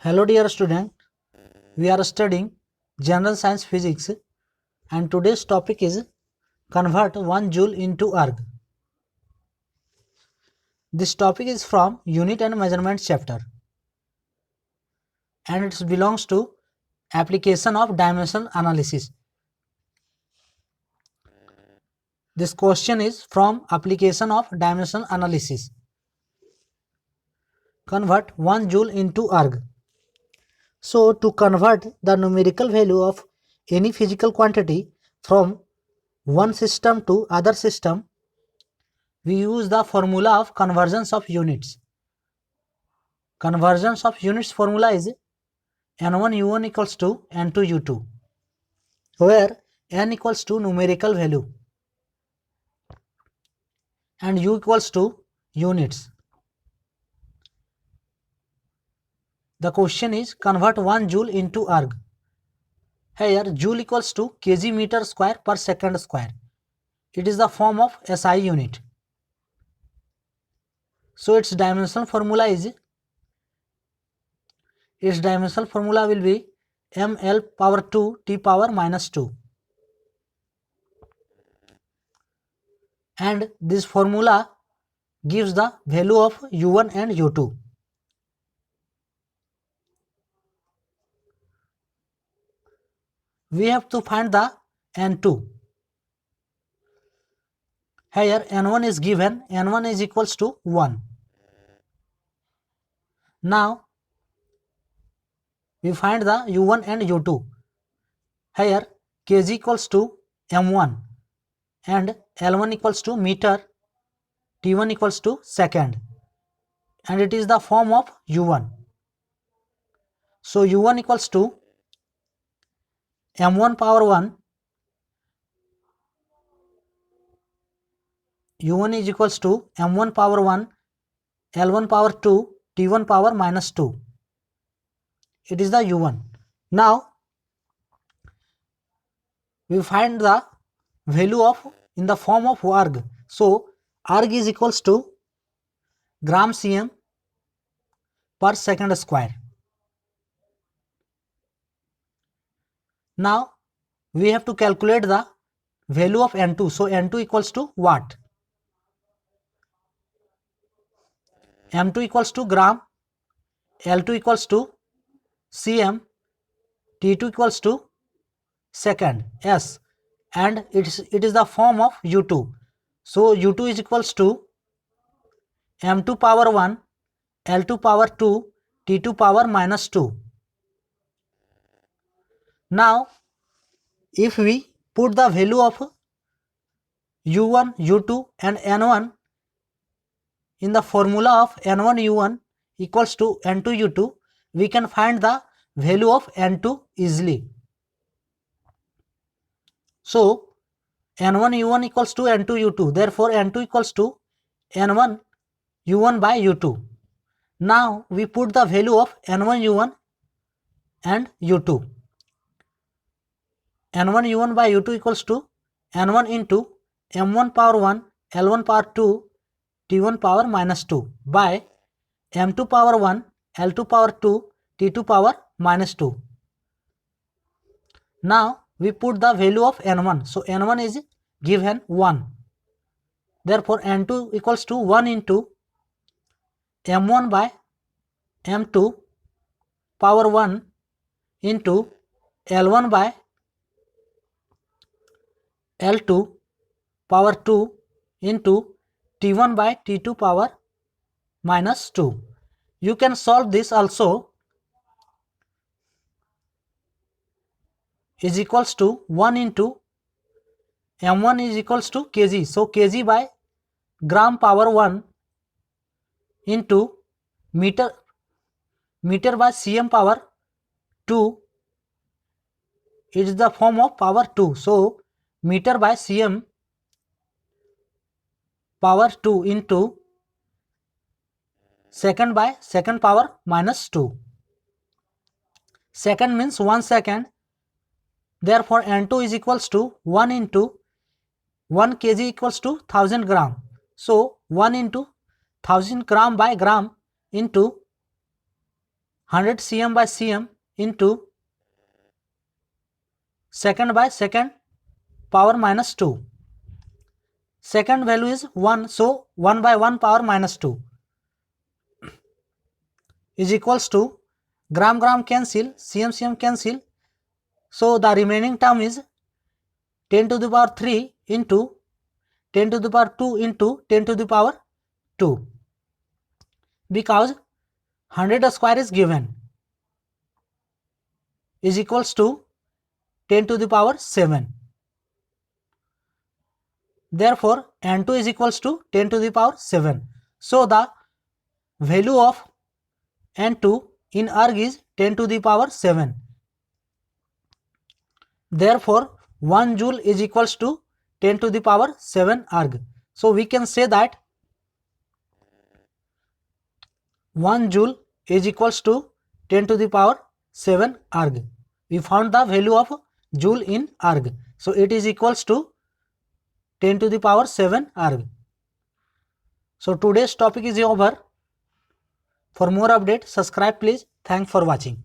Hello dear student, we are studying General Science Physics and today's topic is convert 1 joule into erg. This topic is from Unit and Measurement chapter and it belongs to application of dimensional analysis. This question is from application of dimensional analysis. Convert 1 joule into erg. So to convert the numerical value of any physical quantity from one system to other system, we use the formula of convergence of units. Convergence of units formula is n1 u1 equals to n2 u2, where n equals to numerical value and u equals to units. The question is convert 1 joule into erg. Here joule equals to kg meter square per second square. It is the form of SI unit. So its dimensional formula will be ml power 2 t power minus 2. And this formula gives the value of u1 and u2. We have to find the n2. Here n1 is given, n1 is equals to 1. Now we find the u1 and u2. Here kg equals to m1 and L1 equals to meter, T1 equals to second, and it is the form of u1. So u1 equals to m1 power 1, u1 is equals to m1 power 1, L1 power 2, T1 power minus 2. It is the u1. Now we find the value of in the form of erg. So erg is equals to gram cm per second square. Now we have to calculate the value of n2. So n2 equals to watt. m2 equals to gram, L2 equals to cm, T2 equals to second s, and it is the form of u2. So u2 is equals to m2 power 1, L2 power 2, T2 power minus 2. Now if we put the value of u1, u2 and n1 in the formula of n1 u1 equals to n2 u2, we can find the value of n2 easily. So n1 u1 equals to n2 u2, therefore n2 equals to n1 u1 by u2. Now we put the value of n1 u1 and u2. n1 u1 by u2 equals to n1 into m1 power 1, L1 power 2, T1 power minus 2 by m2 power 1, L2 power 2, T2 power minus 2. Now we put the value of n1. So n1 is given 1. Therefore n2 equals to 1 into m1 by m2 power 1 into L1 by L2 power 2 into T1 by T2 power minus 2. You can solve this also, is equals to 1 into m1 is equals to kg. So kg by gram power 1 into meter by cm power 2 is the form of power 2. So meter by cm power 2 into second by second power minus 2. Second means 1 second. Therefore n2 is equals to 1 into 1 kg equals to 1000 gram. So 1 into 1000 gram by gram into 100 cm by cm into second by second power minus 2. Second value is 1, so 1 by 1 power minus 2 is equals to gram gram cancel, cm cm cancel, so the remaining term is 10 to the power 3 into 10 to the power 2 into 10 to the power 2, because 100 square is given, is equals to 10 to the power 7. Therefore, N2 is equals to 10 to the power 7. So, the value of N2 in arg is 10 to the power 7. Therefore, 1 joule is equals to 10 to the power 7 arg. So, we can say that 1 joule is equals to 10 to the power 7 arg. We found the value of joule in arg. So, it is equals to 10 to the power 7 arg. So, today's topic is over. For more update, subscribe please. Thanks for watching.